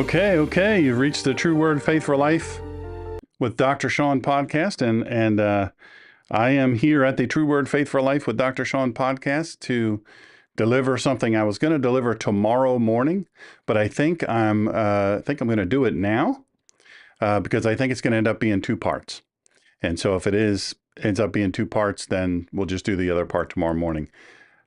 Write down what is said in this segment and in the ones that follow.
Okay. You've reached the True Word Faith for Life with Dr. Shawn podcast, and I am here at the True Word Faith for Life with Dr. Shawn podcast to deliver something I was going to deliver tomorrow morning, but I think I'm going to do it now because I think it's going to end up being two parts. And so if ends up being two parts, then we'll just do the other part tomorrow morning.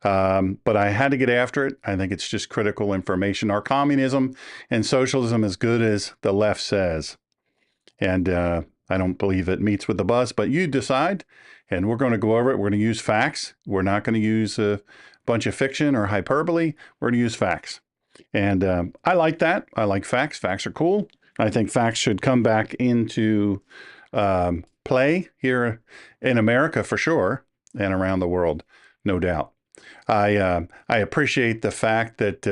But I had to get after it. I think it's just critical information. Are communism and socialism as good as the left says? And I don't believe it meets with the buzz, but you decide. And we're going to go over it. We're going to use facts. We're not going to use a bunch of fiction or hyperbole. We're going to use facts. And I like that. I like facts. Facts are cool. I think facts should come back into play here in America for sure, and around the world, no doubt. I appreciate the fact that,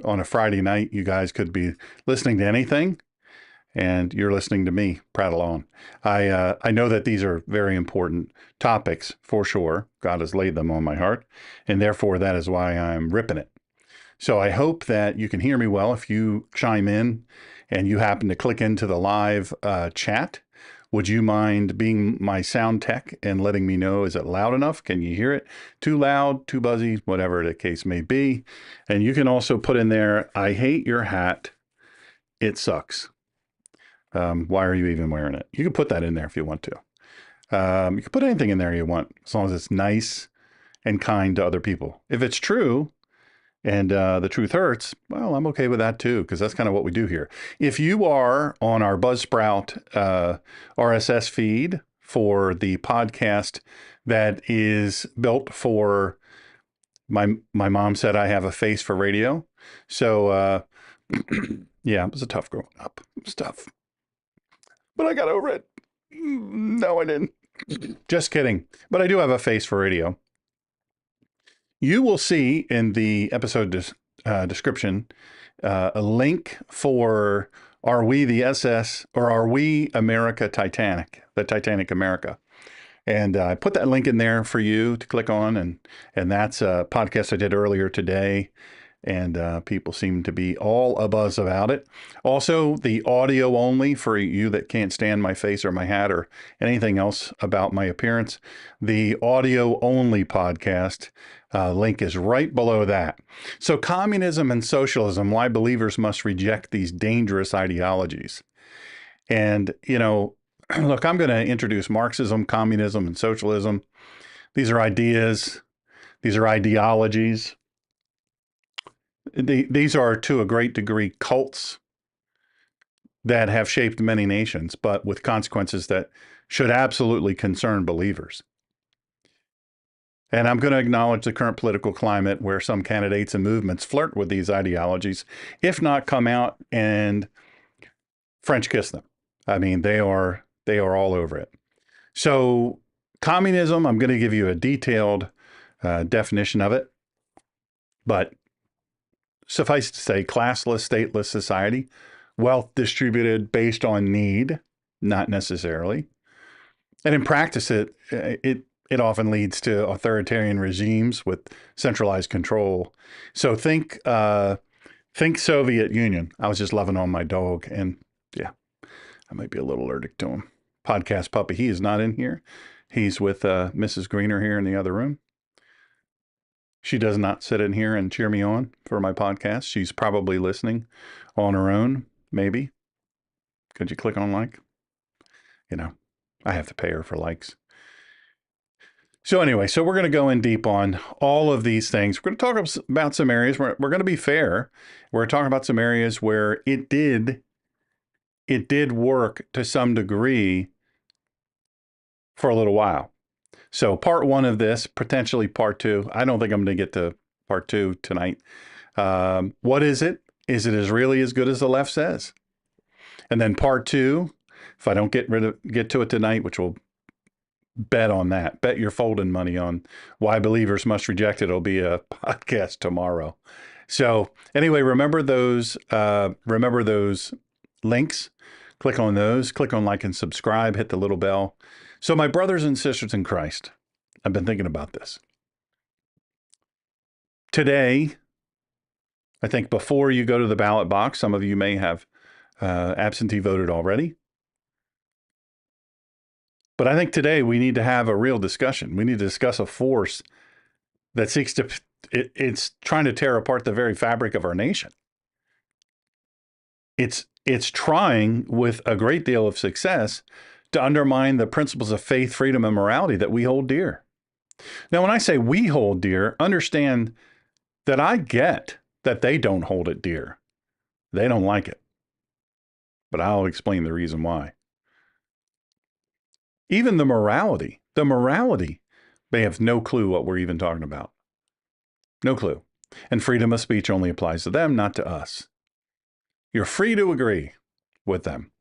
on a Friday night, you guys could be listening to anything and you're listening to me prattle on. I know that these are very important topics for sure. God has laid them on my heart, and therefore that is why I'm ripping it. So I hope that you can hear me well. If you chime in and you happen to click into the live chat, would you mind being my sound tech and letting me know, is it loud enough? Can you hear it? Too loud, too buzzy, whatever the case may be. And you can also put in there, I hate your hat. It sucks. Why are you even wearing it? You can put that in there if you want to. You can put anything in there you want, as long as it's nice and kind to other people. If it's true, and the truth hurts, well, I'm okay with that too, because that's kind of what we do here. If you are on our Buzzsprout RSS feed for the podcast that is built for, my mom said I have a face for radio. So, yeah, it was a tough growing up. It was tough. But I got over it. No, I didn't. Just kidding. But I do have a face for radio. You will see in the episode description a link for Are We the SS, or Are We America Titanic, the Titanic America. And I put that link in there for you to click on. And that's a podcast I did earlier today. And people seem to be all abuzz about it. Also, the audio only for you that can't stand my face or my hat or anything else about my appearance. The audio only podcast link is right below that. So communism and socialism, why believers must reject these dangerous ideologies. And, look, I'm going to introduce Marxism, communism, and socialism. These are ideas. These are ideologies. These are, to a great degree, cults that have shaped many nations, but with consequences that should absolutely concern believers. And I'm going to acknowledge the current political climate where some candidates and movements flirt with these ideologies, if not come out and French kiss them. I mean, they are all over it. So communism, I'm going to give you a detailed definition of it, but suffice to say, classless, stateless society, wealth distributed based on need, not necessarily. And in practice, it often leads to authoritarian regimes with centralized control. So think Soviet Union. I was just loving on my dog, and yeah, I might be a little allergic to him. Podcast puppy. He is not in here. He's with Mrs. Greener here in the other room. She does not sit in here and cheer me on for my podcast. She's probably listening on her own, maybe. Could you click on like? I have to pay her for likes. So anyway, we're going to go in deep on all of these things. We're going to talk about some areas. We're going to be fair. We're talking about some areas where it did work to some degree for a little while. So part one of this, potentially part two. I don't think I'm going to get to part two tonight. What is it? Is it really as good as the left says? And then part two, if I don't get to it tonight, which we'll bet on that. Bet your folding money on why believers must reject it. It'll be a podcast tomorrow. So anyway, remember those links. Click on those. Click on like and subscribe. Hit the little bell. So my brothers and sisters in Christ, I've been thinking about this. Today, I think before you go to the ballot box, some of you may have absentee voted already. But I think today we need to have a real discussion. We need to discuss a force that seeks to, it's trying to tear apart the very fabric of our nation. It's trying with a great deal of success to undermine the principles of faith, freedom, and morality that we hold dear. Now, when I say we hold dear, understand that I get that they don't hold it dear. They don't like it. But I'll explain the reason why. Even the morality, they have no clue what we're even talking about. No clue. And freedom of speech only applies to them, not to us. You're free to agree with them.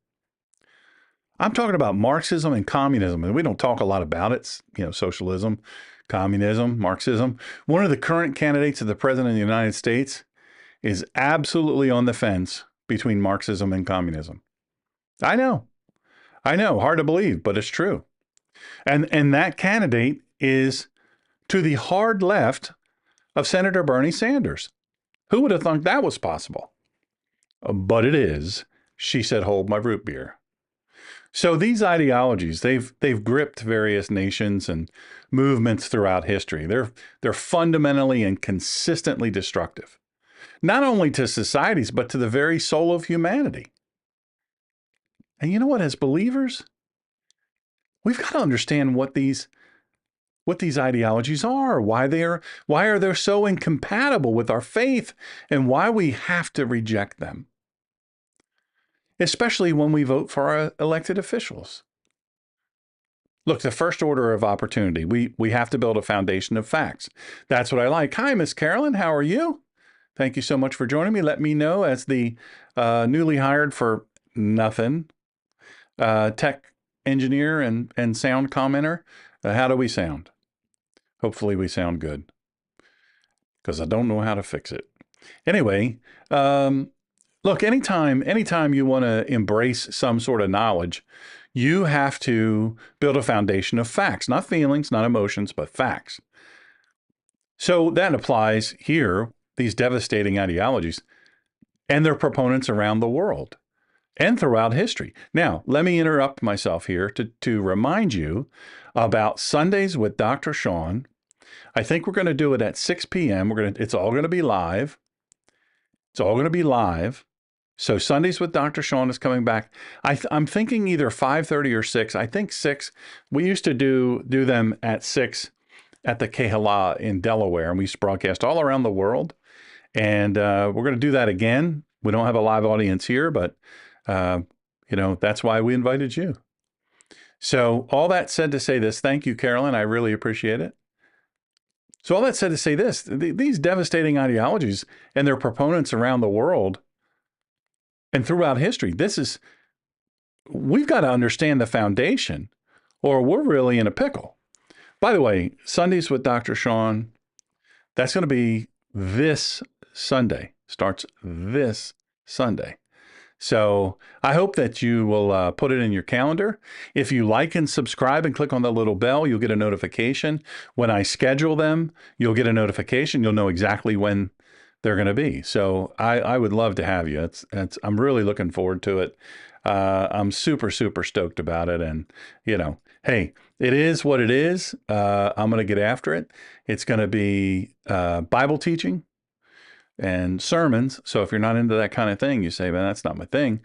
I'm talking about Marxism and communism, and we don't talk a lot about it. Socialism, communism, Marxism. One of the current candidates of the president of the United States is absolutely on the fence between Marxism and communism. I know, hard to believe, but it's true. And that candidate is to the hard left of Senator Bernie Sanders. Who would have thought that was possible? But it is. She said, hold my root beer. So these ideologies, they've gripped various nations and movements throughout history. They're fundamentally and consistently destructive, not only to societies, but to the very soul of humanity. And you know what, as believers, we've got to understand what these ideologies are, why are they so incompatible with our faith, and why we have to reject them, especially when we vote for our elected officials. Look, the first order of opportunity, we have to build a foundation of facts. That's what I like. Hi, Miss Carolyn. How are you? Thank you so much for joining me. Let me know, as the newly hired for nothing tech engineer and sound commenter, how do we sound? Hopefully we sound good, because I don't know how to fix it. Anyway, look, anytime you want to embrace some sort of knowledge, you have to build a foundation of facts, not feelings, not emotions, but facts. So that applies here, these devastating ideologies and their proponents around the world and throughout history. Now, let me interrupt myself here to remind you about Sundays with Dr. Shawn. I think we're going to do it at 6 p.m. It's all going to be live. It's all going to be live. So Sundays with Dr. Shawn is coming back. I'm thinking either 5:30 or 6. I think 6. We used to do them at 6 at the Kehala in Delaware, and we used to broadcast all around the world. And we're going to do that again. We don't have a live audience here, but that's why we invited you. So all that said to say this, thank you, Carolyn. I really appreciate it. So all that said to say this, these devastating ideologies and their proponents around the world and throughout history, we've got to understand the foundation, or we're really in a pickle. By the way, Sundays with Dr. Shawn, that's going to be this Sunday, starts this Sunday. So I hope that you will put it in your calendar. If you like and subscribe and click on the little bell, you'll get a notification. When I schedule them, you'll get a notification. You'll know exactly when they're going to be. So I would love to have you. I'm really looking forward to it. I'm super, super stoked about it. And, hey, it is what it is. I'm going to get after it. It's going to be Bible teaching and sermons. So if you're not into that kind of thing, you say, man, that's not my thing.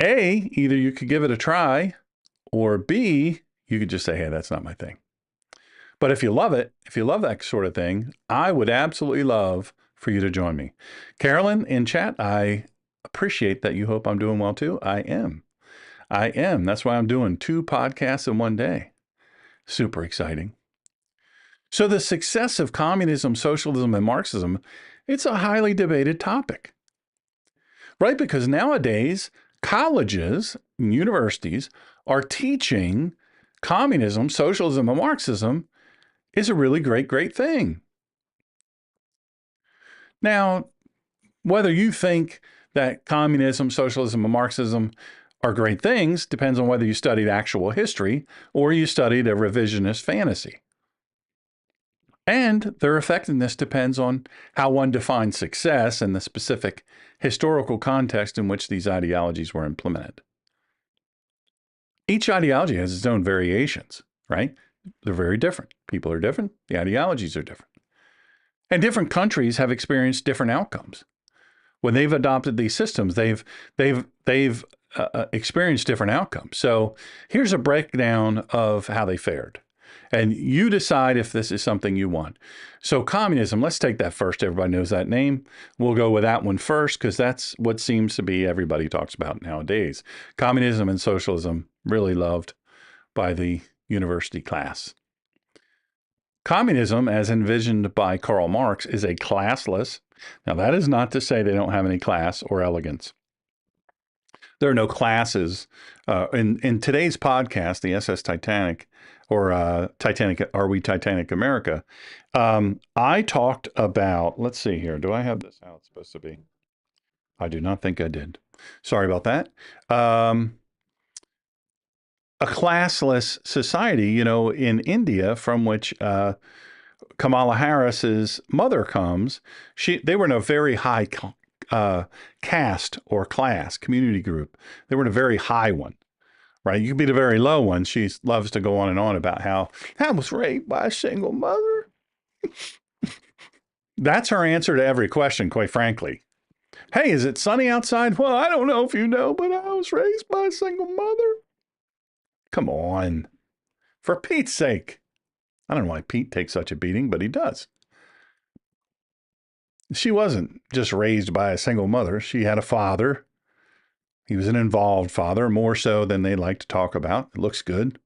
A, either you could give it a try, or B, you could just say, hey, that's not my thing. But if you love it, if you love that sort of thing, I would absolutely love for you to join me. Carolyn in chat, I appreciate that you hope I'm doing well too. I am. That's why I'm doing 2 podcasts in one day. Super exciting. So the success of communism, socialism, and Marxism, it's a highly debated topic, right? Because nowadays, colleges and universities are teaching communism, socialism, and Marxism is a really great thing. Now, whether you think that communism, socialism, and Marxism are great things depends on whether you studied actual history or you studied a revisionist fantasy. And their effectiveness depends on how one defines success and the specific historical context in which these ideologies were implemented. Each ideology has its own variations, right? They're very different. People are different. The ideologies are different. And different countries have experienced different outcomes. When they've adopted these systems, they've experienced different outcomes. So here's a breakdown of how they fared. And you decide if this is something you want. So communism, let's take that first. Everybody knows that name. We'll go with that one first because that's what seems to be everybody talks about nowadays. Communism and socialism, really loved by the university class. Communism, as envisioned by Karl Marx, is a classless. Now, that is not to say they don't have any class or elegance. There are no classes. In today's podcast, the SS Titanic, or Titanic, Are We Titanic America? I talked about, let's see here. Do I have this how it's supposed to be? I do not think I did. Sorry about that. A classless society, you know, in India, from which Kamala Harris's mother comes, they were in a very high caste or class, community group. They were in a very high one, right? You could be the very low one. She loves to go on and on about how I was raised by a single mother. That's her answer to every question, quite frankly. Hey, is it sunny outside? Well, I don't know if you know, but I was raised by a single mother. Come on. For Pete's sake. I don't know why Pete takes such a beating, but he does. She wasn't just raised by a single mother. She had a father. He was an involved father, more so than they like to talk about. It looks good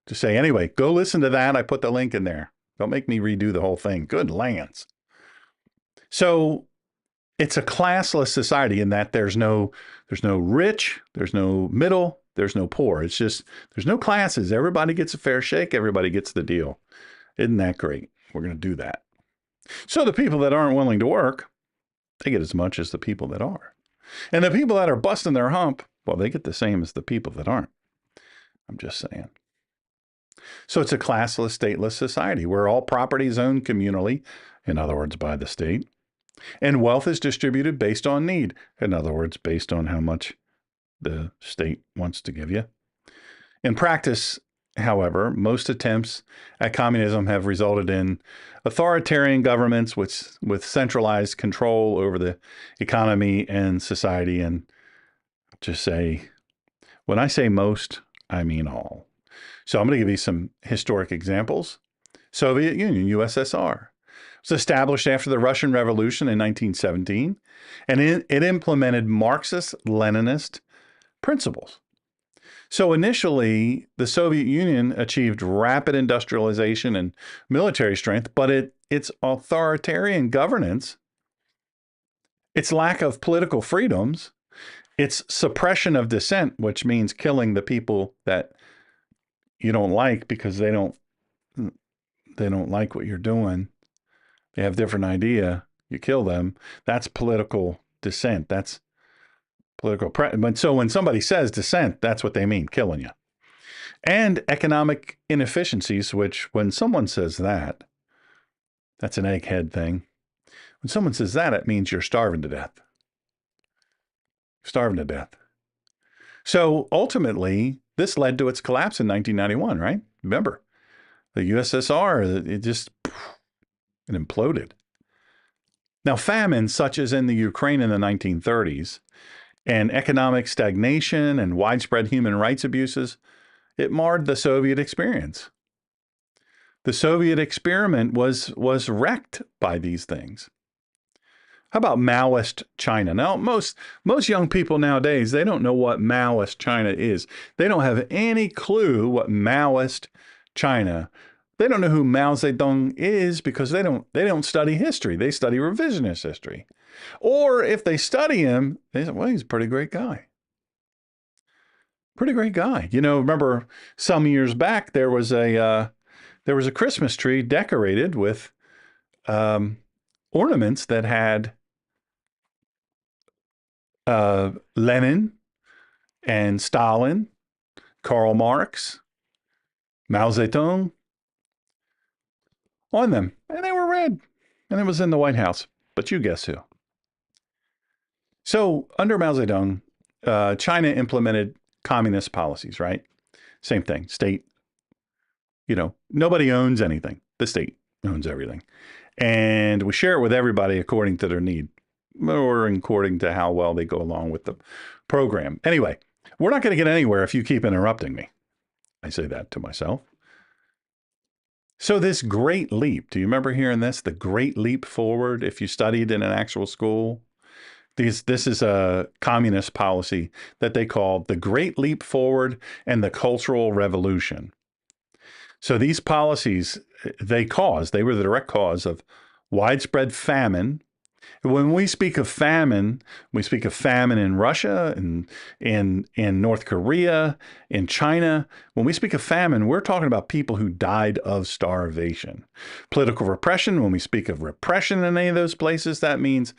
to say. Anyway, go listen to that. I put the link in there. Don't make me redo the whole thing. Good lands. So it's a classless society in that there's no rich, there's no middle, there's no poor. It's just, there's no classes. Everybody gets a fair shake. Everybody gets the deal. Isn't that great? We're going to do that. So the people that aren't willing to work, they get as much as the people that are. And the people that are busting their hump, well, they get the same as the people that aren't. I'm just saying. So it's a classless, stateless society where all property is owned communally, in other words, by the state, and wealth is distributed based on need, in other words, based on how much the state wants to give you. In practice, however, most attempts at communism have resulted in authoritarian governments with centralized control over the economy and society. And just say, when I say most, I mean all. So I'm going to give you some historic examples. Soviet Union, USSR. It was established after the Russian Revolution in 1917, and it implemented Marxist-Leninist principles. So initially, the Soviet Union achieved rapid industrialization and military strength, but its authoritarian governance, its lack of political freedoms, its suppression of dissent, which means killing the people that you don't like because they don't like what you're doing. They have a different idea. You kill them. That's political dissent. That's political. So when somebody says dissent, that's what they mean, killing you. And economic inefficiencies, which when someone says that, that's an egghead thing. When someone says that, it means you're starving to death. Starving to death. So ultimately, this led to its collapse in 1991, right? Remember, the USSR, it imploded. Now, famines such as in the Ukraine in the 1930s and economic stagnation and widespread human rights abuses, it marred the Soviet experience. The Soviet experiment was wrecked by these things. How about Maoist China? Now, most young people nowadays, they don't know what Maoist China is. They don't have any clue what Maoist China. They don't know who Mao Zedong is because they don't study history. They study revisionist history. Or if they study him, they say, well, he's a pretty great guy. Pretty great guy. You know, remember some years back there was a Christmas tree decorated with ornaments that had Lenin and Stalin, Karl Marx, Mao Zedong, on them, and they were red. And it was in the White House. But you guess who? So under Mao Zedong, China implemented communist policies, right? Same thing. State, nobody owns anything. The state owns everything. And we share it with everybody according to their need or according to how well they go along with the program. Anyway, we're not going to get anywhere if you keep interrupting me. I say that to myself. So this great leap, do you remember hearing this? The great leap forward, if you studied in an actual school? This is a communist policy that they call the Great Leap Forward and the Cultural Revolution. So these policies, they were the direct cause of widespread famine. When we speak of famine, we speak of famine in Russia and in North Korea, in China. When we speak of famine, we're talking about people who died of starvation. Political repression, when we speak of repression in any of those places, that means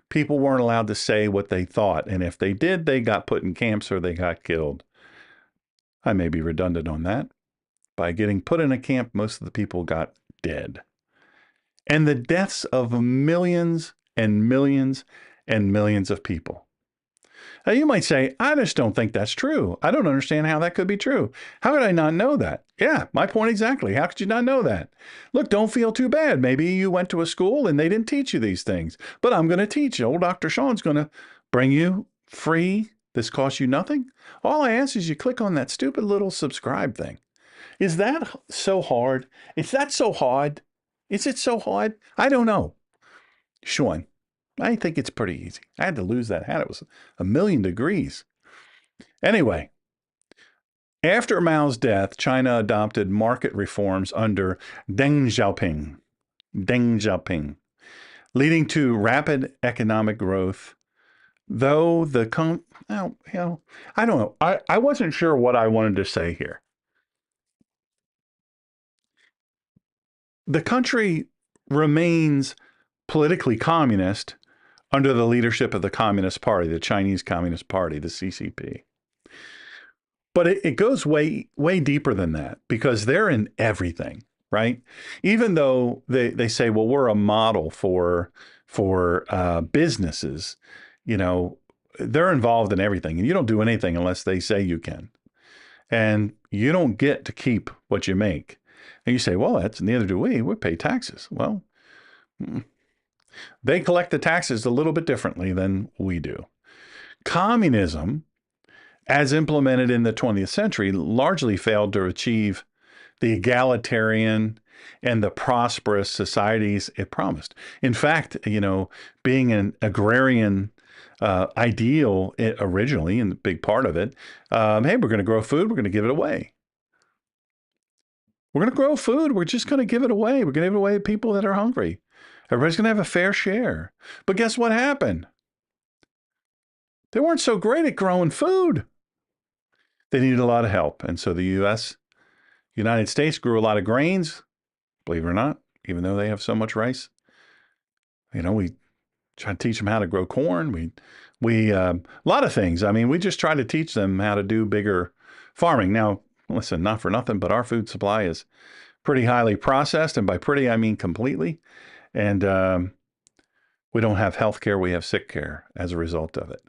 people weren't allowed to say what they thought. And if they did, they got put in camps or they got killed. I may be redundant on that. By getting put in a camp, most of the people got dead. And the deaths of millions and millions and millions of people. Now, you might say, I just don't think that's true. I don't understand how that could be true. How could I not know that? Yeah, my point exactly. How could you not know that? Look, don't feel too bad. Maybe you went to a school and they didn't teach you these things. But I'm going to teach you. Old Dr. Shawn's going to bring you free. This costs you nothing. All I ask is you click on that stupid little subscribe thing. Is that so hard? Is that so hard? Is it so hard? I don't know. Shawn, I think it's pretty easy. I had to lose that hat. It was 1,000,000 degrees. Anyway, after Mao's death, China adopted market reforms under Deng Xiaoping, leading to rapid economic growth. Though I don't know. I wasn't sure what I wanted to say here. The country remains politically communist under the leadership of the Communist Party, the Chinese Communist Party, the CCP. But it goes way, way deeper than that because they're in everything, right? Even though they say, well, we're a model for businesses, they're involved in everything. And you don't do anything unless they say you can. And you don't get to keep what you make. And you say, well, neither do we. We pay taxes. Well, they collect the taxes a little bit differently than we do. Communism, as implemented in the 20th century, largely failed to achieve the egalitarian and the prosperous societies it promised. In fact, being an agrarian ideal originally, and a big part of it, hey, we're going to grow food, we're going to give it away. We're going to grow food. We're just going to give it away. We're going to give it away to people that are hungry. Everybody's going to have a fair share. But guess what happened? They weren't so great at growing food. They needed a lot of help. And so the United States grew a lot of grains, believe it or not, even though they have so much rice. We try to teach them how to grow corn. We a lot of things. I mean, we just try to teach them how to do bigger farming. Now, listen, not for nothing, but our food supply is pretty highly processed. And by pretty, I mean completely. And we don't have health care. We have sick care as a result of it.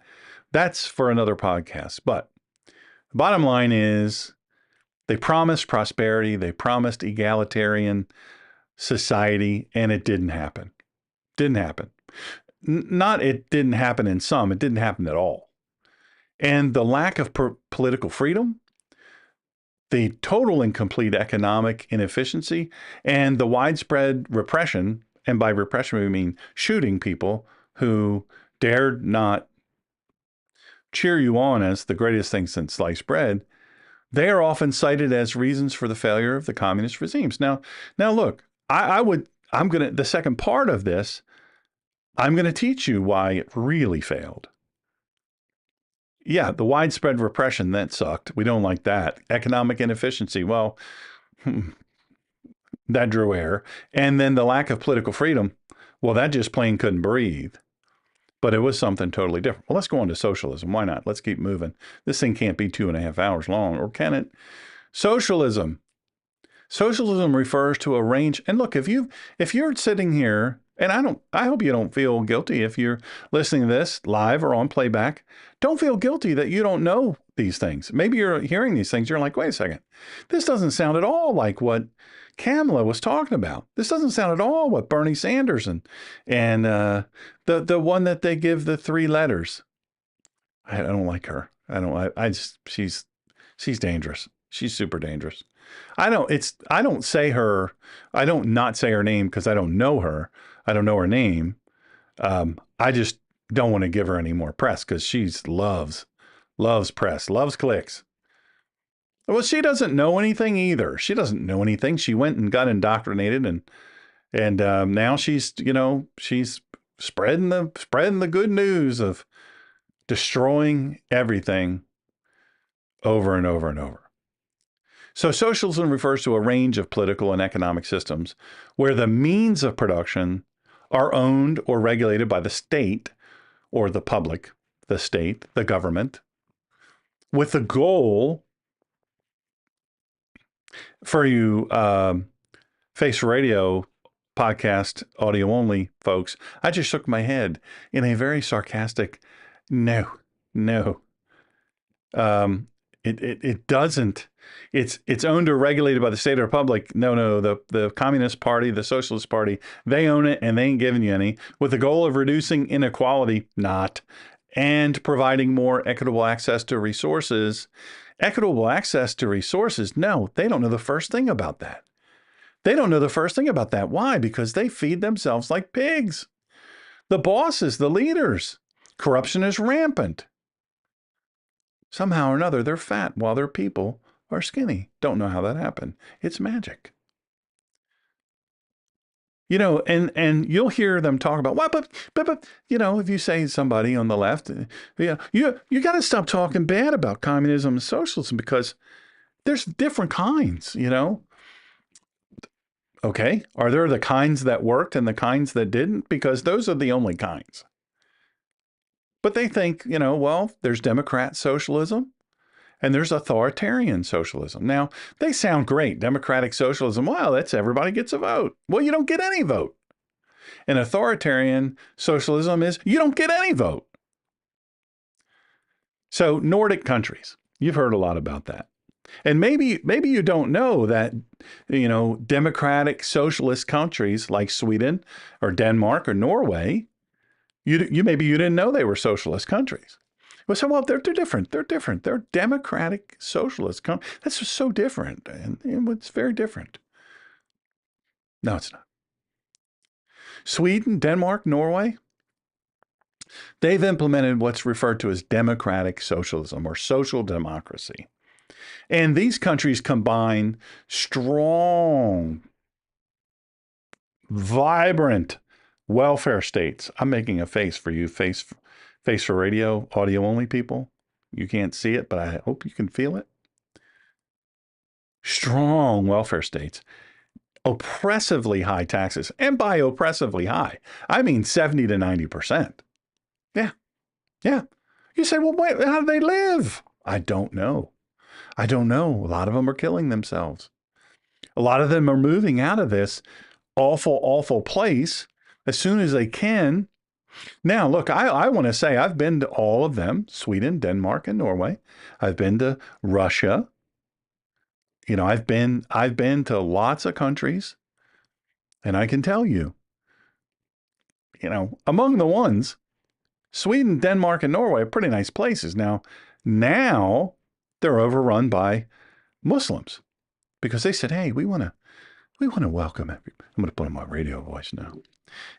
That's for another podcast. But the bottom line is they promised prosperity. They promised egalitarian society, and it didn't happen. Didn't happen. Not it didn't happen in some. It didn't happen at all. And the lack of political freedom, the total and complete economic inefficiency, and the widespread repression, and by repression we mean shooting people who dared not cheer you on as the greatest thing since sliced bread, they are often cited as reasons for the failure of the communist regimes. Now look, the second part of this, I'm going to teach you why it really failed. Yeah, the widespread repression, that sucked. We don't like that. Economic inefficiency, well, that drew air. And then the lack of political freedom, well, that just plain couldn't breathe. But it was something totally different. Well, let's go on to socialism. Why not? Let's keep moving. This thing can't be 2.5 hours long, or can it? Socialism. Socialism refers to a range. And look, if you're sitting here, and I hope you don't feel guilty if you're listening to this live or on playback. Don't feel guilty that you don't know these things. Maybe you're hearing these things. You're like, wait a second, this doesn't sound at all like what Kamala was talking about. This doesn't sound at all what Bernie Sanders and the one that they give the 3 letters. I don't like her. I just she's dangerous. She's super dangerous. I don't say her. I don't not say her name because I don't know her. I don't know her name. I just don't want to give her any more press because she's loves press, loves clicks. Well, she doesn't know anything either. She doesn't know anything. She went and got indoctrinated, and now she's she's spreading the good news of destroying everything over and over and over. So socialism refers to a range of political and economic systems where the means of production are owned or regulated by the state or the public, the state, the government, with the goal for you Face Radio podcast audio only folks. I just shook my head in a very sarcastic no. It doesn't. It's owned or regulated by the state or public. No. The Communist Party, the Socialist Party, they own it and they ain't giving you any. With the goal of reducing inequality, not, and providing more equitable access to resources. Equitable access to resources? No, they don't know the first thing about that. They don't know the first thing about that. Why? Because they feed themselves like pigs. The bosses, the leaders. Corruption is rampant. Somehow or another, they're fat while their people are skinny. Don't know how that happened. It's magic. And you'll hear them talk about, well, but if you say somebody on the left, you got to stop talking bad about communism and socialism because there's different kinds, Okay, are there the kinds that worked and the kinds that didn't? Because those are the only kinds. But they think, well, there's democrat socialism and there's authoritarian socialism. Now, they sound great. Democratic socialism, well, that's everybody gets a vote. Well, you don't get any vote. And authoritarian socialism is you don't get any vote. So Nordic countries, you've heard a lot about that. And maybe you don't know that, democratic socialist countries like Sweden or Denmark or Norway, maybe you didn't know they were socialist countries. Well, so, they're different. They're different. They're democratic socialist countries. That's just so different. And it's very different. No, it's not. Sweden, Denmark, Norway, they've implemented what's referred to as democratic socialism or social democracy. And these countries combine strong, vibrant welfare states. I'm making a face for you, face for radio, audio only people. You can't see it, but I hope you can feel it. Strong welfare states, oppressively high taxes. And by oppressively high, I mean 70 to 90%. Yeah. You say, well, wait, how do they live? I don't know. A lot of them are killing themselves. A lot of them are moving out of this awful, awful place as soon as they can. Now, look, I want to say I've been to all of them, Sweden, Denmark, and Norway. I've been to Russia. I've been to lots of countries. And I can tell you, among the ones, Sweden, Denmark, and Norway are pretty nice places. Now they're overrun by Muslims because they said, hey, we want to welcome everybody. I'm going to put on my radio voice now.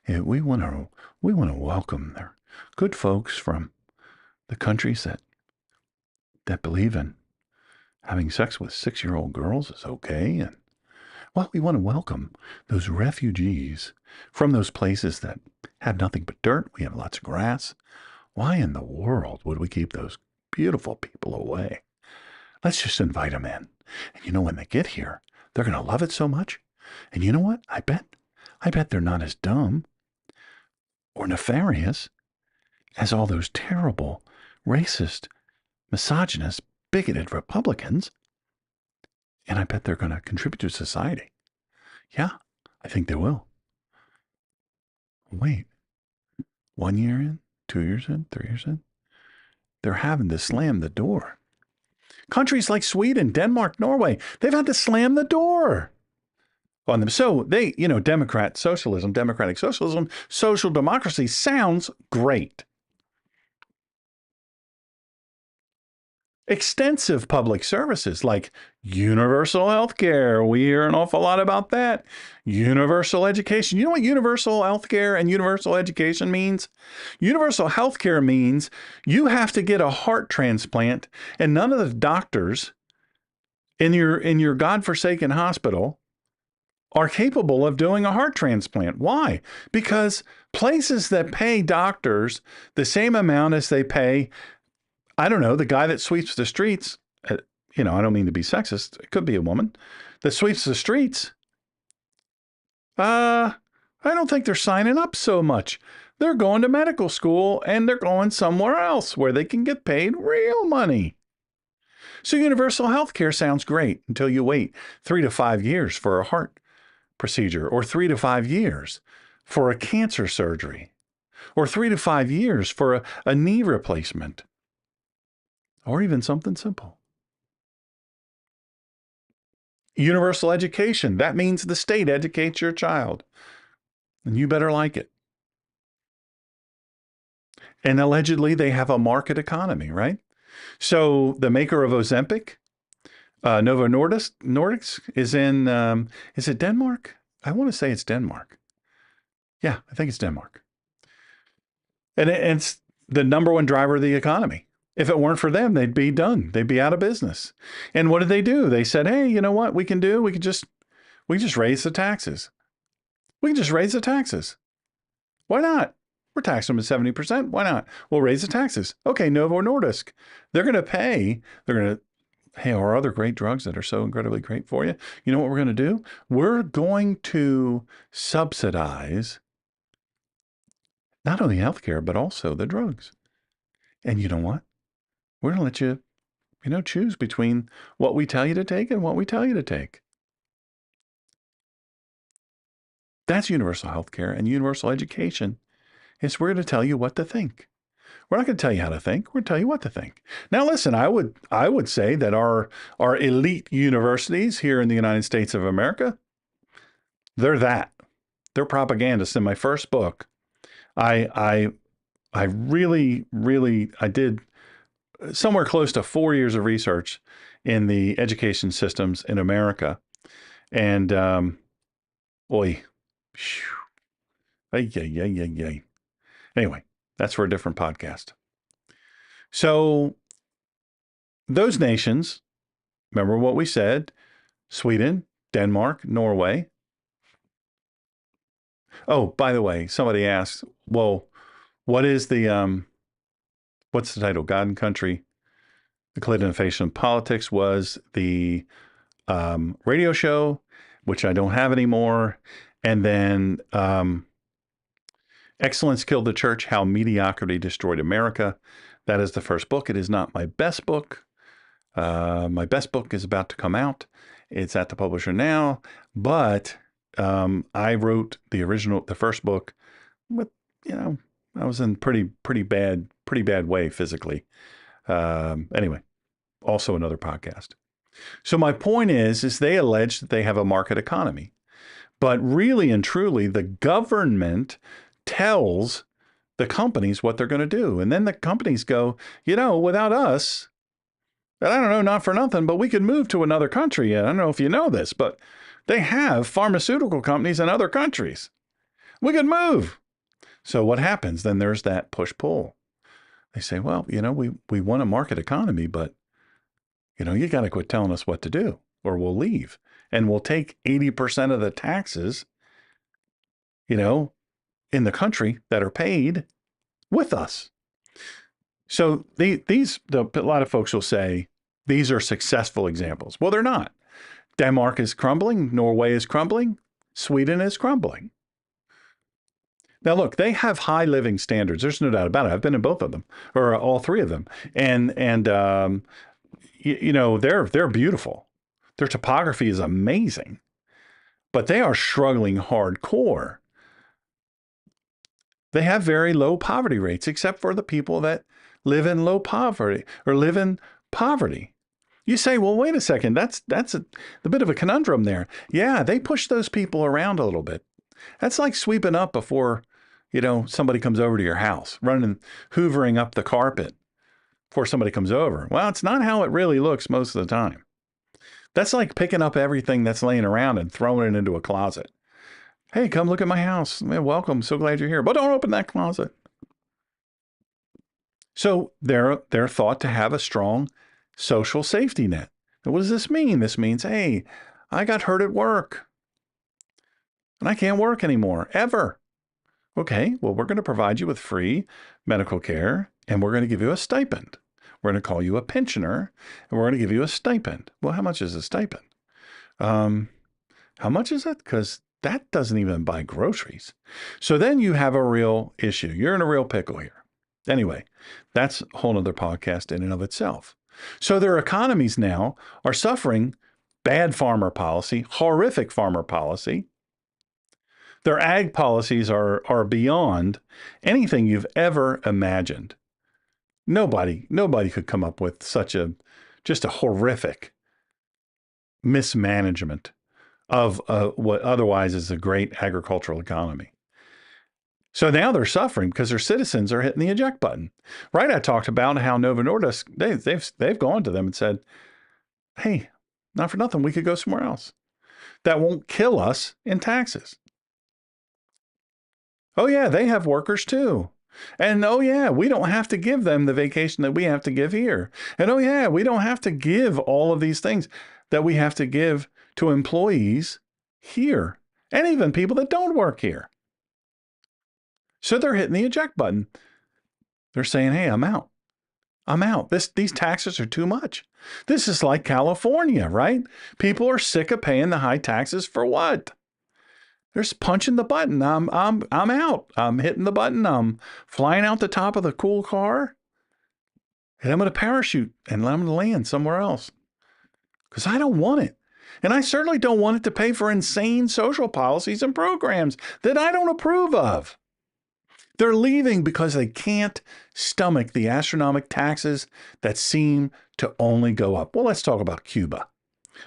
Yeah, we want to welcome their good folks from the countries that believe in having sex with 6-year-old girls is okay. And well, we want to welcome those refugees from those places that have nothing but dirt. We have lots of grass. Why in the world would we keep those beautiful people away? Let's just invite them in. And when they get here, they're going to love it so much. And you know what? I bet they're not as dumb or nefarious as all those terrible, racist, misogynist, bigoted Republicans. And I bet they're going to contribute to society. Yeah, I think they will. Wait, 1 year in, 2 years in, 3 years in, they're having to slam the door. Countries like Sweden, Denmark, Norway, they've had to slam the door on them. So they, democratic socialism, social democracy sounds great. Extensive public services like universal health care. We hear an awful lot about that. Universal education. You know what universal health care and universal education means? Universal health care means you have to get a heart transplant, and none of the doctors in your godforsaken hospital are capable of doing a heart transplant. Why? Because places that pay doctors the same amount as they pay, I don't know, the guy that sweeps the streets, I don't mean to be sexist. It could be a woman that sweeps the streets. I don't think they're signing up so much. They're going to medical school and they're going somewhere else where they can get paid real money. So universal health care sounds great until you wait 3 to 5 years for a heart procedure, or 3 to 5 years for a cancer surgery, or 3 to 5 years for a knee replacement, or even something simple. Universal education. That means the state educates your child, and you better like it. And allegedly, they have a market economy, right? So the maker of Ozempic, Novo Nordisk, is in, is it Denmark? I want to say it's Denmark. Yeah, I think it's Denmark. And it's the number one driver of the economy. If it weren't for them, they'd be done. They'd be out of business. And what did they do? They said, hey, you know what we can do? We can just raise the taxes. We can just raise the taxes. Why not? We're taxing them at 70%. Why not? We'll raise the taxes. Okay, Novo Nordisk. They're going to pay. Hey, our other great drugs that are so incredibly great for you. You know what we're going to do? We're going to subsidize not only healthcare, but also the drugs. And you know what? We're going to let you, choose between what we tell you to take and what we tell you to take. That's universal healthcare, and universal education is we're going to tell you what to think. We're not going to tell you how to think. We're going to tell you what to think. Now, listen, I would say that our elite universities here in the United States of America, they're propagandists. In my first book, I did somewhere close to 4 years of research in the education systems in America. And, Anyway, that's for a different podcast. So those nations, remember what we said, Sweden, Denmark, Norway. Oh, by the way, somebody asked, well, what is what's the title? God and Country, The Colonization of Politics was the radio show, which I don't have anymore. And then Excellence Killed the Church, How Mediocrity Destroyed America. That is the first book. It is not my best book. My best book is about to come out. It's at the publisher now, but I wrote the first book with, I was in pretty bad way physically. Anyway, also another podcast. So my point is they allege that they have a market economy, but really and truly the government tells the companies what they're going to do. And then the companies go, without us, and I don't know, not for nothing, but we could move to another country. I don't know if you know this, but they have pharmaceutical companies in other countries. We could move. So what happens? Then there's that push-pull. They say, well, we want a market economy, but, you got to quit telling us what to do or we'll leave. And we'll take 80% of the taxes, in the country that are paid with us. So a lot of folks will say these are successful examples. Well, they're not. Denmark is crumbling. Norway is crumbling. Sweden is crumbling. Now, look, they have high living standards. There's no doubt about it. I've been in both of them, or all three of them, and they're beautiful. Their topography is amazing, but they are struggling hardcore. They have very low poverty rates, except for the people that live in low poverty or live in poverty. You say, well, wait a second, that's a bit of a conundrum there. Yeah, they push those people around a little bit. That's like sweeping up before, somebody comes over to your house, hoovering up the carpet before somebody comes over. Well, it's not how it really looks most of the time. That's like picking up everything that's laying around and throwing it into a closet. Hey, come look at my house. Welcome. So glad you're here. But don't open that closet. So they're thought to have a strong social safety net. And what does this mean? This means, hey, I got hurt at work and I can't work anymore, ever. Okay, well, we're going to provide you with free medical care and we're going to give you a stipend. We're going to call you a pensioner and we're going to give you a stipend. Well, how much is a stipend? How much is it? Because that doesn't even buy groceries. So then you have a real issue. You're in a real pickle here. Anyway, that's a whole other podcast in and of itself. So their economies now are suffering bad farmer policy, horrific farmer policy. Their ag policies are beyond anything you've ever imagined. Nobody could come up with just a horrific mismanagement of what otherwise is a great agricultural economy. So now they're suffering because their citizens are hitting the eject button. Right? I talked about how Novo Nordisk, they've gone to them and said, hey, not for nothing, we could go somewhere else. That won't kill us in taxes. Oh yeah, they have workers too. And oh yeah, we don't have to give them the vacation that we have to give here. And oh yeah, we don't have to give all of these things that we have to give to employees here. And even people that don't work here. So they're hitting the eject button. They're saying, hey, I'm out. I'm out. These taxes are too much. This is like California, right? People are sick of paying the high taxes for what? They're just punching the button. I'm out. I'm hitting the button. I'm flying out the top of the cool car. And I'm going to parachute and I'm going to land somewhere else. Because I don't want it. And I certainly don't want it to pay for insane social policies and programs that I don't approve of. They're leaving because they can't stomach the astronomical taxes that seem to only go up. Well, let's talk about Cuba.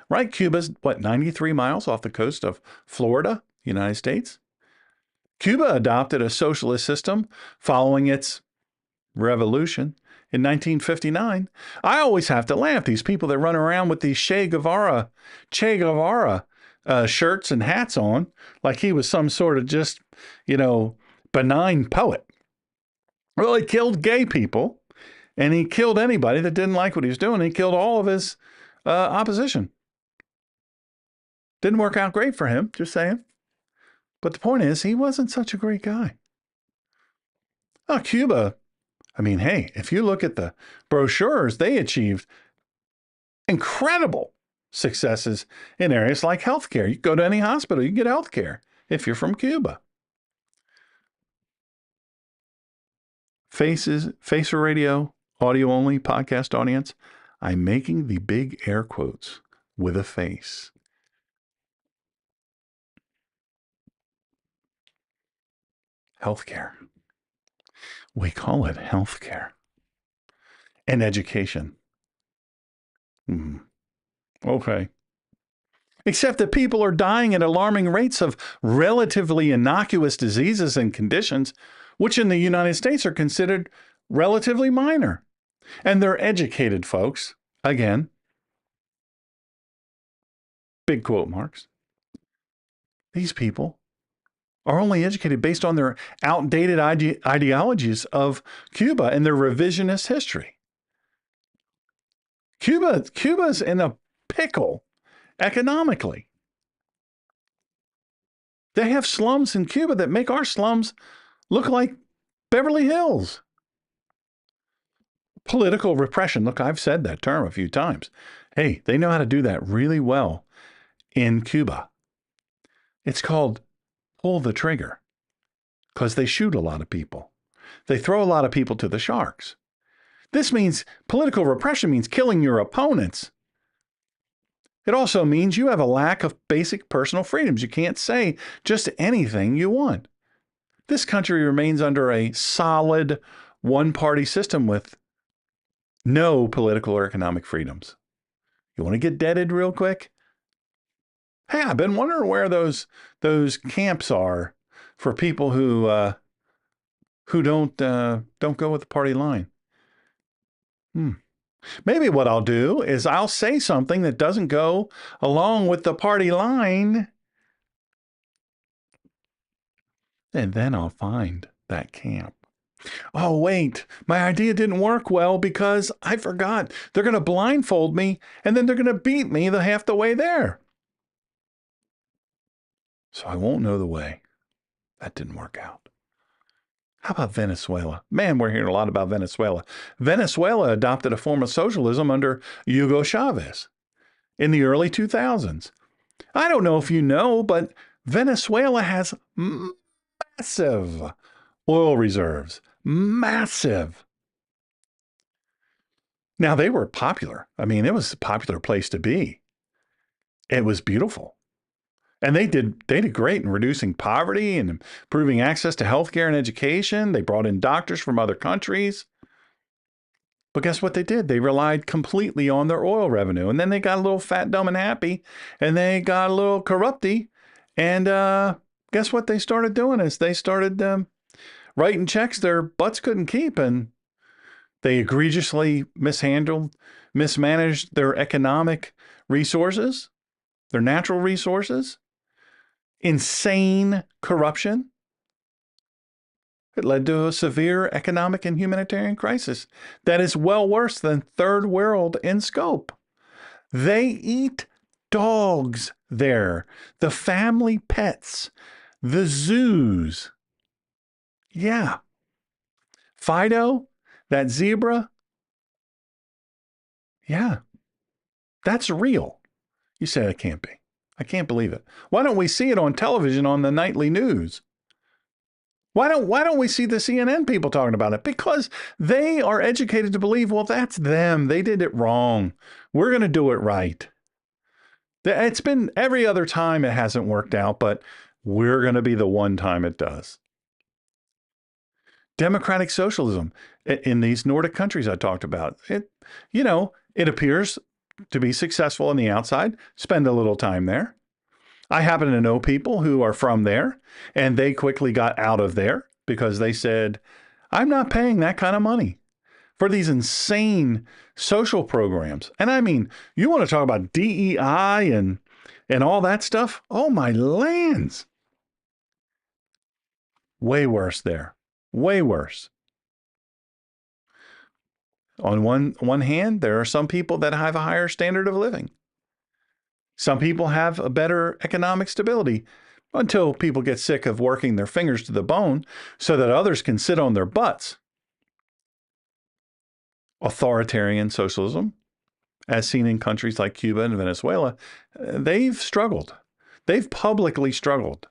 Right? Cuba's, 93 miles off the coast of Florida, United States? Cuba adopted a socialist system following its revolution in 1959. I always have to laugh. These people that run around with these Che Guevara shirts and hats on, like he was some sort of just, benign poet. Well, he killed gay people, and he killed anybody that didn't like what he was doing. He killed all of his opposition. Didn't work out great for him, just saying. But the point is, he wasn't such a great guy. Oh, Cuba, hey, if you look at the brochures, they achieved incredible successes in areas like healthcare. You go to any hospital, you get healthcare if you're from Cuba. Facer Radio, audio only podcast audience. I'm making the big air quotes with a face. Healthcare. We call it healthcare. And education. Okay. Except that people are dying at alarming rates of relatively innocuous diseases and conditions, which in the United States are considered relatively minor. And they're educated folks. Again, big quote marks. These people are only educated based on their outdated ideologies of Cuba and their revisionist history. Cuba's in a pickle economically. They have slums in Cuba that make our slums look like Beverly Hills. Political repression. Look, I've said that term a few times. Hey, they know how to do that really well in Cuba. It's called pull the trigger because they shoot a lot of people. They throw a lot of people to the sharks. This means political repression means killing your opponents. It also means you have a lack of basic personal freedoms. You can't say just anything you want. This country remains under a solid one-party system with no political or economic freedoms. You want to get deaded real quick? Hey, I've been wondering where those camps are for people who don't go with the party line. Maybe what I'll do is I'll say something that doesn't go along with the party line, and then I'll find that camp. Oh, wait, my idea didn't work well because I forgot. They're going to blindfold me, and then they're going to beat me half the way there. So I won't know the way. That didn't work out. How about Venezuela? Man, we're hearing a lot about Venezuela. Venezuela adopted a form of socialism under Hugo Chavez in the early 2000s. I don't know if you know, but Venezuela has massive oil reserves. Massive. Now, they were popular. I mean, it was a popular place to be. It was beautiful. And they did great in reducing poverty and improving access to healthcare and education. They brought in doctors from other countries. But guess what they did? They relied completely on their oil revenue. And then they got a little fat, dumb, and happy. And they got a little corrupty. And guess what they started doing is they started writing checks their butts couldn't keep. And they egregiously mismanaged their economic resources, their natural resources. Insane corruption. It led to a severe economic and humanitarian crisis that is well worse than third world in scope. They eat dogs there, the family pets, the zoos. Yeah. Fido, that zebra. Yeah. That's real. You say it can't be. I can't believe it. Why don't we see it on television on the nightly news? Why don't we see the CNN people talking about it? Because they are educated to believe, well, that's them. They did it wrong. We're going to do it right. It's been every other time it hasn't worked out, but we're going to be the one time it does. Democratic socialism in these Nordic countries I talked about. It appears to be successful on the outside. Spend a little time there. I happen to know people who are from there, and they quickly got out of there because they said, I'm not paying that kind of money for these insane social programs. And I mean, you want to talk about DEI and all that stuff? Oh, my lands. Way worse there. Way worse. On one hand, there are some people that have a higher standard of living. Some people have a better economic stability until people get sick of working their fingers to the bone so that others can sit on their butts. Authoritarian socialism, as seen in countries like Cuba and Venezuela, they've struggled. They've publicly struggled.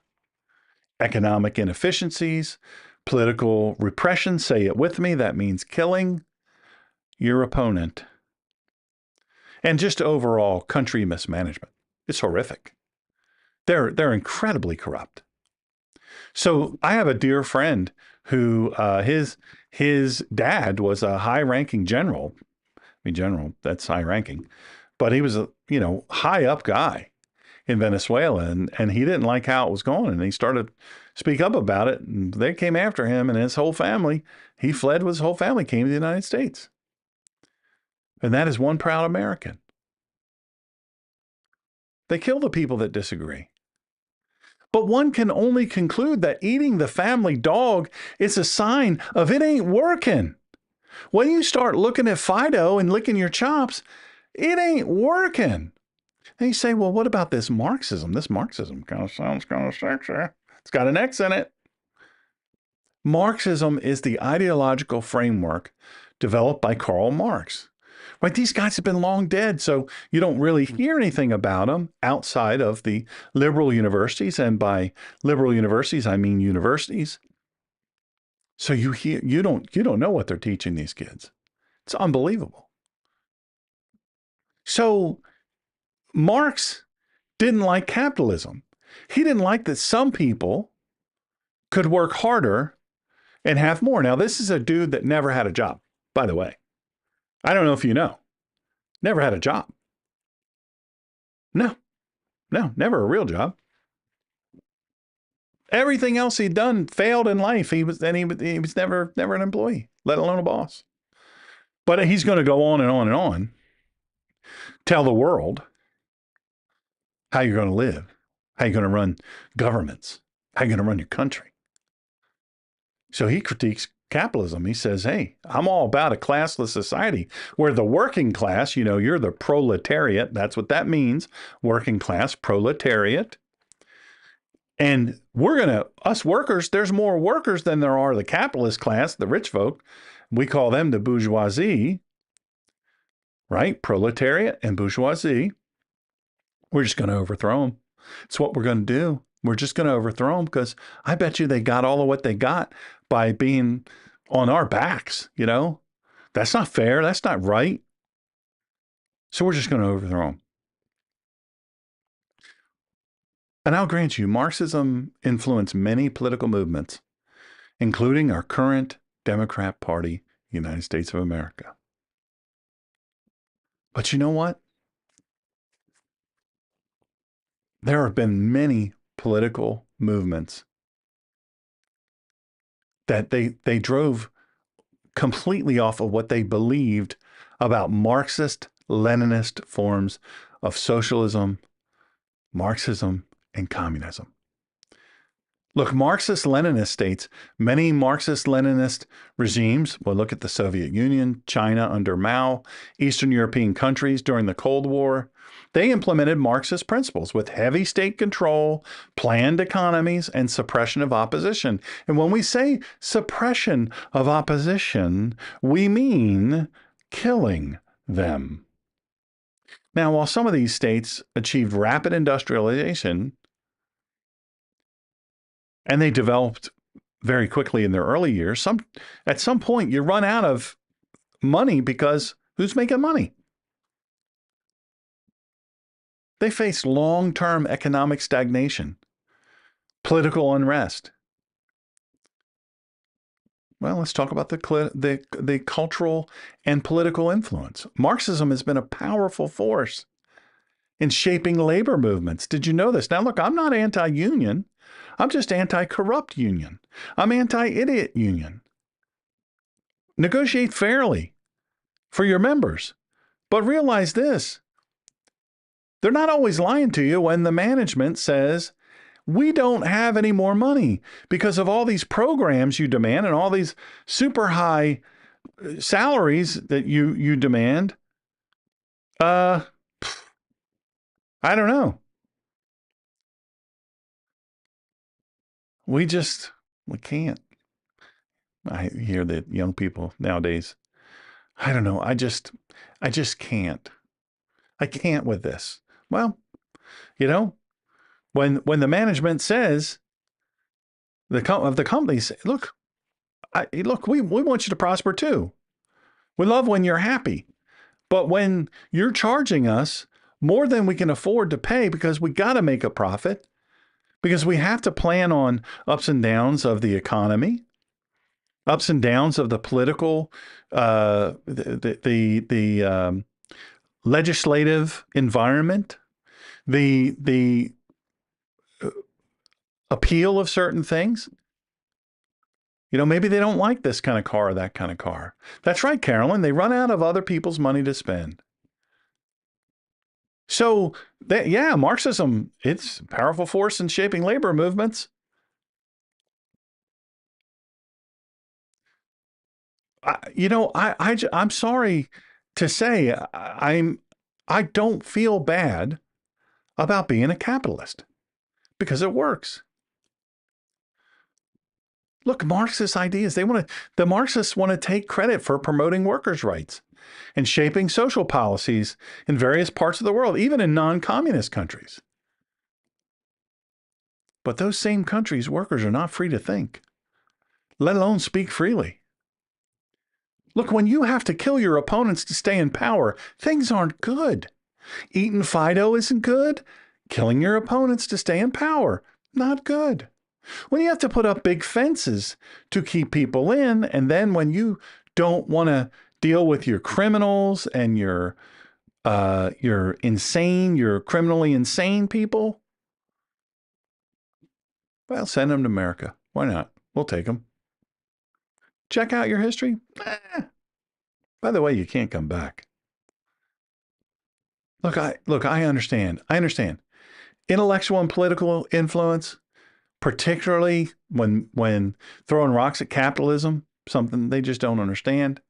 Economic inefficiencies, political repression, say it with me, that means killing your opponent. And just overall country mismanagement. It's horrific. They're incredibly corrupt. So I have a dear friend who his dad was a high-ranking general. I mean, general, that's high-ranking. But he was a high up guy in Venezuela, and he didn't like how it was going, and he started to speak up about it, and they came after him and his whole family. He fled with his whole family, came to the United States. And that is one proud American. They kill the people that disagree. But one can only conclude that eating the family dog is a sign of it ain't working. When you start looking at Fido and licking your chops, it ain't working. And you say, well, what about this Marxism? This Marxism kind of sounds kind of sexy. It's got an X in it. Marxism is the ideological framework developed by Karl Marx. Right? These guys have been long dead, so you don't really hear anything about them outside of the liberal universities. And by liberal universities, I mean universities. So you don't know what they're teaching these kids. It's unbelievable. So Marx didn't like capitalism. He didn't like that some people could work harder and have more. Now, this is a dude that never had a job, by the way. I don't know if you know. Never had a job. No, no, never a real job. Everything else he'd done failed in life. He was never an employee, let alone a boss. But he's going to go on and on and on, tell the world how you're going to live, how you're going to run governments, how you're going to run your country. So he critiques capitalism. He says, hey, I'm all about a classless society where the working class, you're the proletariat. That's what that means. Working class, proletariat. And us workers, there's more workers than there are the capitalist class, the rich folk. We call them the bourgeoisie, right? Proletariat and bourgeoisie. We're just going to overthrow them. It's what we're going to do. We're just going to overthrow them because I bet you they got all of what they got by being on our backs, That's not fair. That's not right. So we're just going to overthrow them. And I'll grant you, Marxism influenced many political movements, including our current Democrat Party, United States of America. But you know what? There have been many political movements that they drove completely off of what they believed about Marxist, Leninist forms of socialism, Marxism, and communism. Look, Marxist-Leninist states, many Marxist-Leninist regimes, well, look at the Soviet Union, China under Mao, Eastern European countries during the Cold War. They implemented Marxist principles with heavy state control, planned economies, and suppression of opposition. And when we say suppression of opposition, we mean killing them. Now, while some of these states achieved rapid industrialization, and they developed very quickly in their early years, at some point you run out of money because who's making money? They faced long-term economic stagnation, political unrest. Well, let's talk about the cultural and political influence. Marxism has been a powerful force in shaping labor movements. Did you know this? Now, look, I'm not anti-union. I'm just anti-corrupt union. I'm anti-idiot union. Negotiate fairly for your members. But realize this. They're not always lying to you when the management says, we don't have any more money because of all these programs you demand and all these super high salaries that you demand. I don't know. We can't. I hear that young people nowadays, I don't know. I just can't. I can't with this. Well, when the management says of the companies, look, we want you to prosper too. We love when you're happy, but when you're charging us more than we can afford to pay because we got to make a profit, because we have to plan on ups and downs of the economy, ups and downs of the political, the legislative environment, the appeal of certain things. Maybe they don't like this kind of car or that kind of car. That's right, Carolyn. They run out of other people's money to spend. So, Marxism, it's a powerful force in shaping labor movements. I'm sorry to say, I don't feel bad about being a capitalist because it works. Look, Marxist ideas, the Marxists want to take credit for promoting workers' rights and shaping social policies in various parts of the world, even in non-communist countries. But those same countries, workers are not free to think, let alone speak freely. Look, when you have to kill your opponents to stay in power, things aren't good. Eating Fido isn't good. Killing your opponents to stay in power, not good. When you have to put up big fences to keep people in, and then when you don't want to deal with your criminals and your insane, your criminally insane people, well, send them to America. Why not? We'll take them. Check out your history. By the way, you can't come back. I understand. I understand. Intellectual and political influence, particularly when throwing rocks at capitalism, something they just don't understand.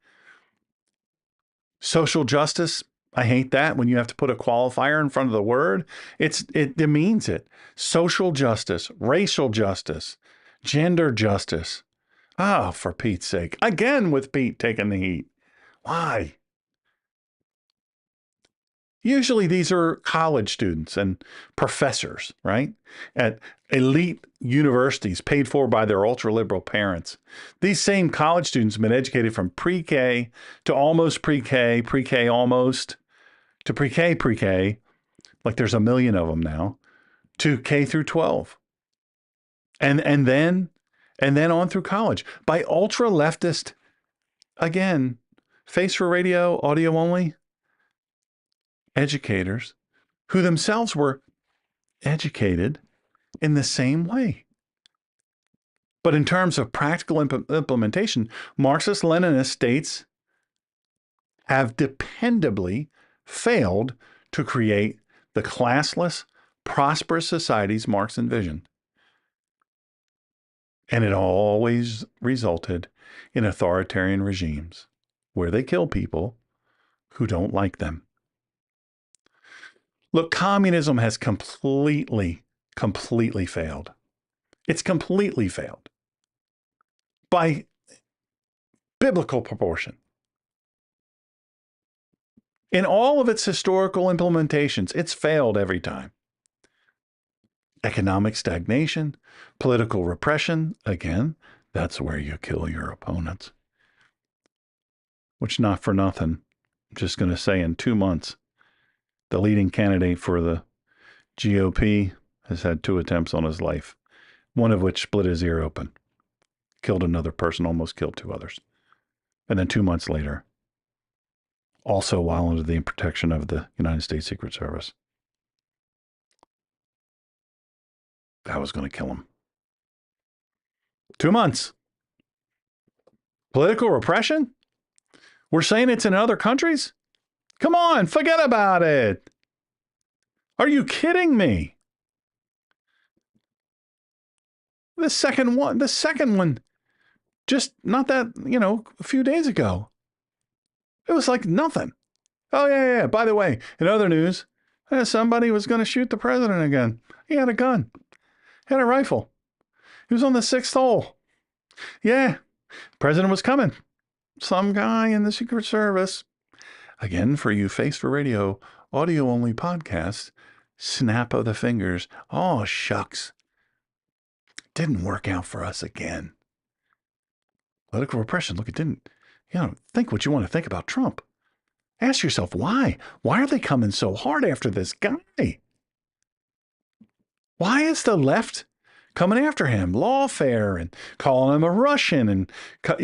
Social justice, I hate that when you have to put a qualifier in front of the word. It demeans it. Social justice, racial justice, gender justice. Oh, for Pete's sake. Again with Pete taking the heat. Why? Usually these are college students and professors, right? At elite universities paid for by their ultra-liberal parents. These same college students have been educated from pre-K to almost pre-K, pre-K almost, to pre-K, pre-K, like there's a million of them now, to K through 12. And then on through college by ultra-leftist, again, face for radio, audio only, educators who themselves were educated in the same way. But in terms of practical implementation, Marxist-Leninist states have dependably failed to create the classless, prosperous societies Marx envisioned. And it always resulted in authoritarian regimes where they kill people who don't like them. Look, communism has completely failed. It's completely failed by biblical proportion. In all of its historical implementations, it's failed every time. Economic stagnation, political repression, again, that's where you kill your opponents. Which, not for nothing, I'm just going to say in 2 months, the leading candidate for the GOP has had 2 attempts on his life, one of which split his ear open, killed another person, almost killed 2 others. And then 2 months later, also while under the protection of the United States Secret Service, that was going to kill him. 2 months. Political repression? We're saying it's in other countries? Come on, forget about it. Are you kidding me? The second one, just not that, a few days ago. It was like nothing. Oh, yeah. By the way, in other news, somebody was going to shoot the president again. He had a gun. He had a rifle. He was on the 6th hole. Yeah, the president was coming. Some guy in the Secret Service. Again, for you Face for Radio, audio-only podcast, snap of the fingers. Oh, shucks. Didn't work out for us again. Political repression. Look, it didn't. Think what you want to think about Trump. Ask yourself why. Why are they coming so hard after this guy? Why is the left coming after him? Lawfare and calling him a Russian and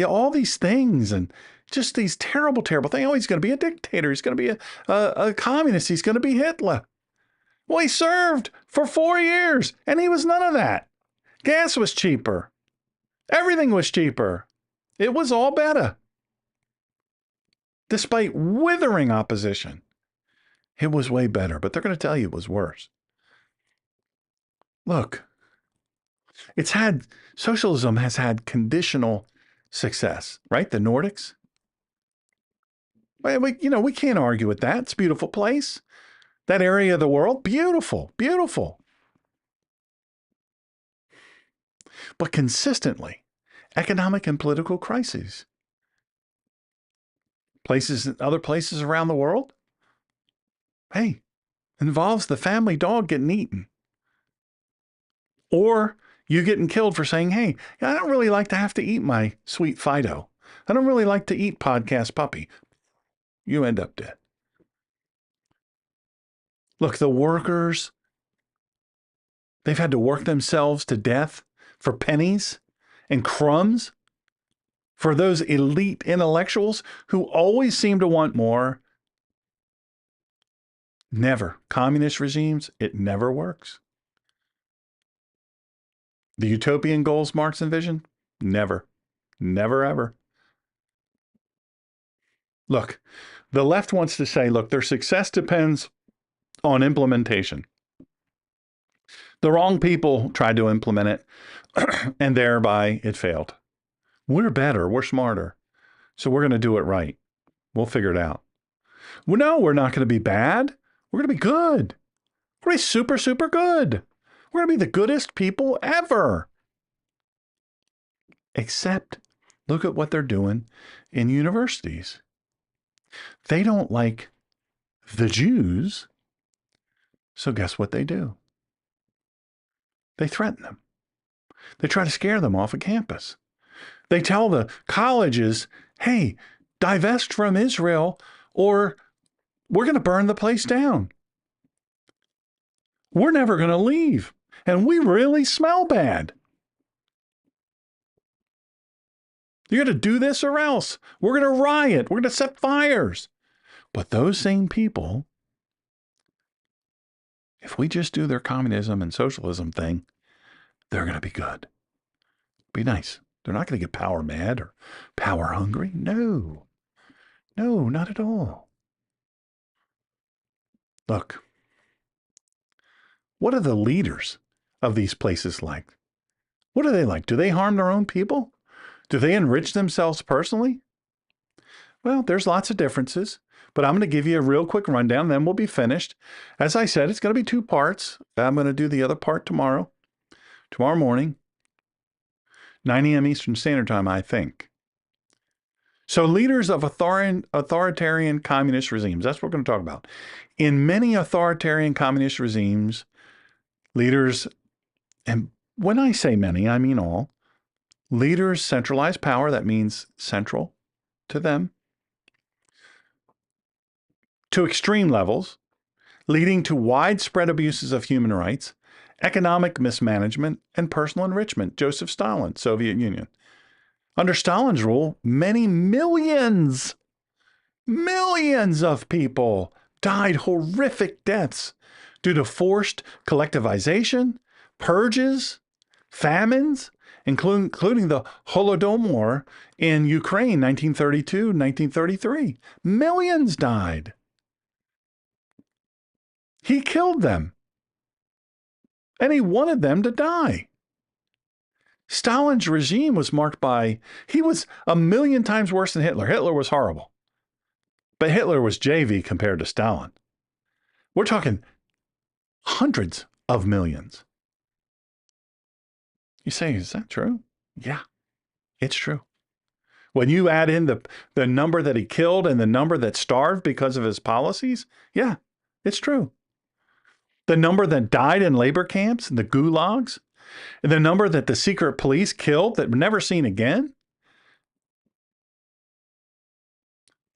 all these things and just these terrible, terrible things. Oh, he's going to be a dictator. He's going to be a communist. He's going to be Hitler. Well, he served for 4 years and he was none of that. Gas was cheaper. Everything was cheaper. It was all better. Despite withering opposition, it was way better, but they're going to tell you it was worse. Look, socialism has had conditional success, right? The Nordics. We can't argue with that. It's a beautiful place. That area of the world, beautiful, beautiful. But consistently, economic and political crises. Other places around the world, hey, involves the family dog getting eaten. Or you getting killed for saying, hey, I don't really like to have to eat my sweet Fido. I don't really like to eat podcast puppy. You end up dead. Look, the workers, they've had to work themselves to death for pennies and crumbs. For those elite intellectuals who always seem to want more, never. Communist regimes, it never works. The utopian goals Marx envisioned, never. Never, ever. Look, the left wants to say, look, their success depends on implementation. The wrong people tried to implement it, and thereby it failed. We're better. We're smarter. So we're going to do it right. We'll figure it out. Well, no, we're not going to be bad. We're going to be good. We're going to be super, super good. We're going to be the goodest people ever. Except look at what they're doing in universities. They don't like the Jews. So guess what they do? They threaten them. They try to scare them off of campus. They tell the colleges, hey, divest from Israel or we're going to burn the place down. We're never going to leave. And we really smell bad. You're going to do this or else. We're going to riot. We're going to set fires. But those same people, if we just do their communism and socialism thing, they're going to be good. Be nice. They're not going to get power mad or power hungry. No. No, not at all. Look, what are the leaders of these places like? What are they like? Do they harm their own people? Do they enrich themselves personally? Well, there's lots of differences, but I'm going to give you a real quick rundown, then we'll be finished. As I said, it's going to be 2 parts. I'm going to do the other part tomorrow morning, 9 a.m. Eastern Standard Time, I think. So leaders of authoritarian communist regimes, that's what we're going to talk about. In many authoritarian communist regimes, leaders, and when I say many, I mean all, leaders centralize power, that means central to them, to extreme levels, leading to widespread abuses of human rights, economic mismanagement, and personal enrichment. Joseph Stalin, Soviet Union. Under Stalin's rule, many millions of people died horrific deaths due to forced collectivization, purges, famines, including the Holodomor in Ukraine, 1932, 1933. Millions died. He killed them. And he wanted them to die. Stalin's regime was marked by, he was a million times worse than Hitler. Hitler was horrible. But Hitler was JV compared to Stalin. We're talking hundreds of millions. You say, is that true? Yeah, it's true. When you add in the number that he killed and the number that starved because of his policies, yeah, it's true. The number that died in labor camps and the gulags, and the number that the secret police killed that were never seen again.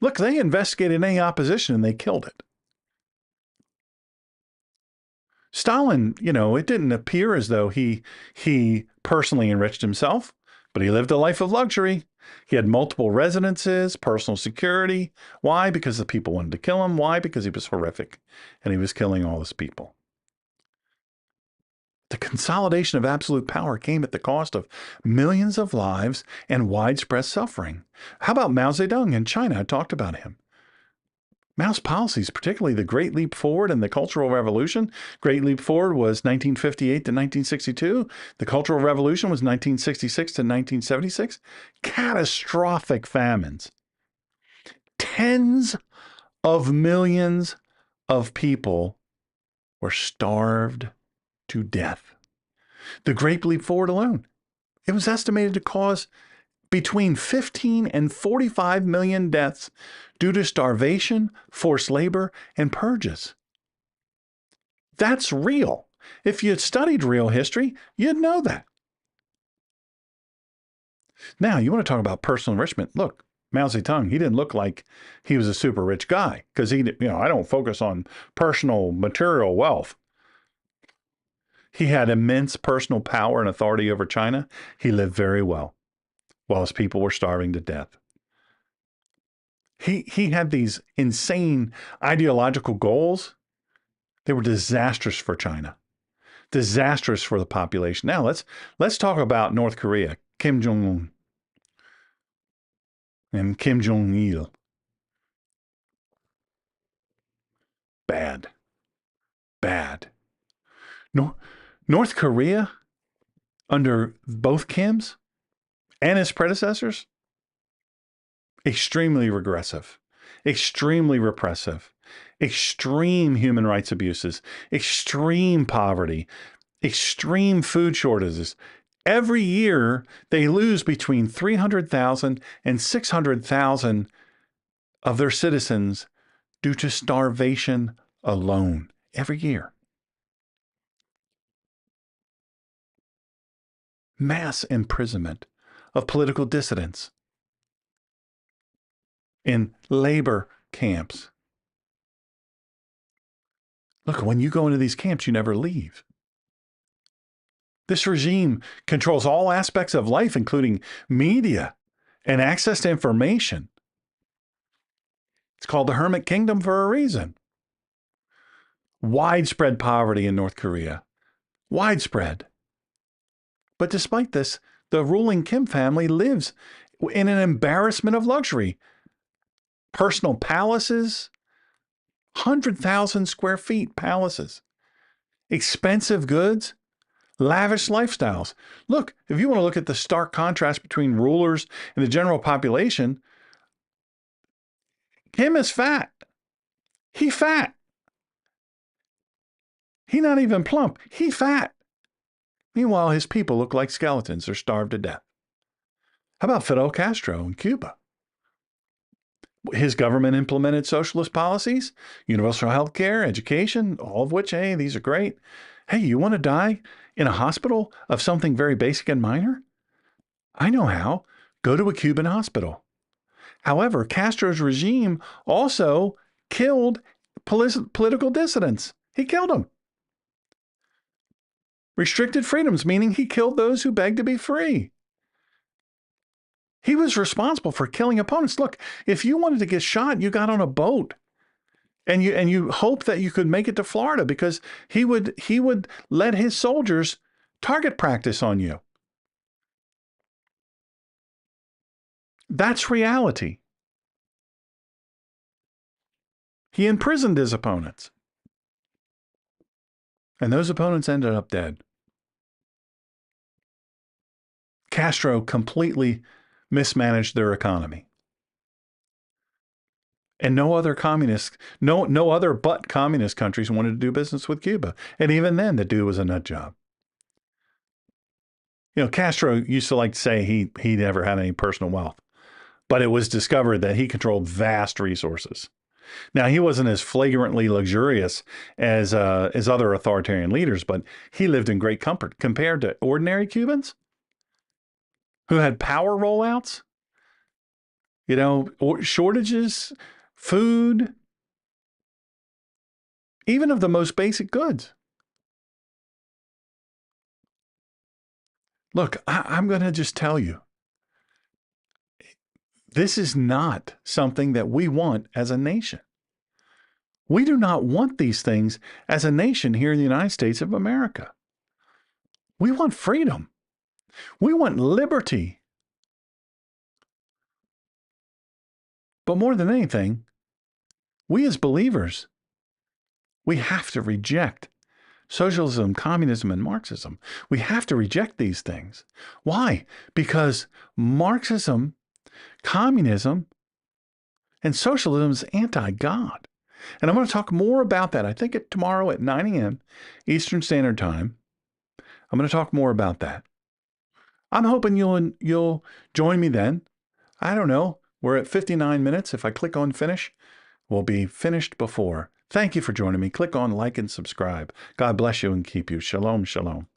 Look, they investigated any opposition and they killed it. Stalin, it didn't appear as though he personally enriched himself, but he lived a life of luxury. He had multiple residences, personal security. Why? Because the people wanted to kill him. Why? Because he was horrific and he was killing all his people. The consolidation of absolute power came at the cost of millions of lives and widespread suffering. How about Mao Zedong in China? I talked about him. Mao's policies, particularly the Great Leap Forward and the Cultural Revolution. Great Leap Forward was 1958 to 1962. The Cultural Revolution was 1966 to 1976. Catastrophic famines. Tens of millions of people were starved to death. The Great Leap Forward alone, it was estimated to cause between 15 and 45 million deaths due to starvation, forced labor, and purges. That's real. If you had studied real history, you'd know that. Now, you want to talk about personal enrichment. Look, Mao Zedong, he didn't look like he was a super rich guy because I don't focus on personal material wealth. He had immense personal power and authority over China. He lived very well while his people were starving to death. He had these insane ideological goals. They were disastrous for China, disastrous for the population. Now let's talk about North Korea, Kim Jong-un and Kim Jong-il. Bad, bad. North Korea, under both Kims and his predecessors, extremely regressive, extremely repressive, extreme human rights abuses, extreme poverty, extreme food shortages. Every year, they lose between 300,000 and 600,000 of their citizens due to starvation alone. Every year. Mass imprisonment of political dissidents in labor camps. Look, when you go into these camps, you never leave. This regime controls all aspects of life, including media and access to information. It's called the Hermit Kingdom for a reason. Widespread poverty in North Korea. Widespread. But despite this, the ruling Kim family lives in an embarrassment of luxury. Personal palaces, 100,000 square feet palaces, expensive goods, lavish lifestyles. Look, if you want to look at the stark contrast between rulers and the general population, Kim is fat. He fat. He not even plump. He fat. Meanwhile, his people look like skeletons. They're starved to death. How about Fidel Castro in Cuba? His government implemented socialist policies, universal health care, education, all of which, hey, these are great. Hey, you want to die in a hospital of something very basic and minor? I know how. Go to a Cuban hospital. However, Castro's regime also killed political dissidents. He killed them. Restricted freedoms, meaning he killed those who begged to be free. He was responsible for killing opponents. Look, if you wanted to get shot, you got on a boat and you hoped that you could make it to Florida because he would let his soldiers target practice on you. That's reality. He imprisoned his opponents. And those opponents ended up dead. Castro completely mismanaged their economy. And no other but communist countries wanted to do business with Cuba. And even then, the dude was a nut job. Castro used to like to say he never had any personal wealth. But it was discovered that he controlled vast resources. Now, he wasn't as flagrantly luxurious as other authoritarian leaders, but he lived in great comfort compared to ordinary Cubans who had power rollouts, shortages, food, even of the most basic goods. Look, I'm going to just tell you, this is not something that we want as a nation. We do not want these things as a nation here in the United States of America. We want freedom. We want liberty. But more than anything, we as believers, we have to reject socialism, communism, and Marxism. We have to reject these things. Why? Because Marxism, communism, and socialism is anti-God. And I'm going to talk more about that. I think tomorrow at 9 a.m. Eastern Standard Time. I'm going to talk more about that. I'm hoping you'll join me then. I don't know. We're at 59 minutes. If I click on finish, we'll be finished before. Thank you for joining me. Click on like and subscribe. God bless you and keep you. Shalom, shalom.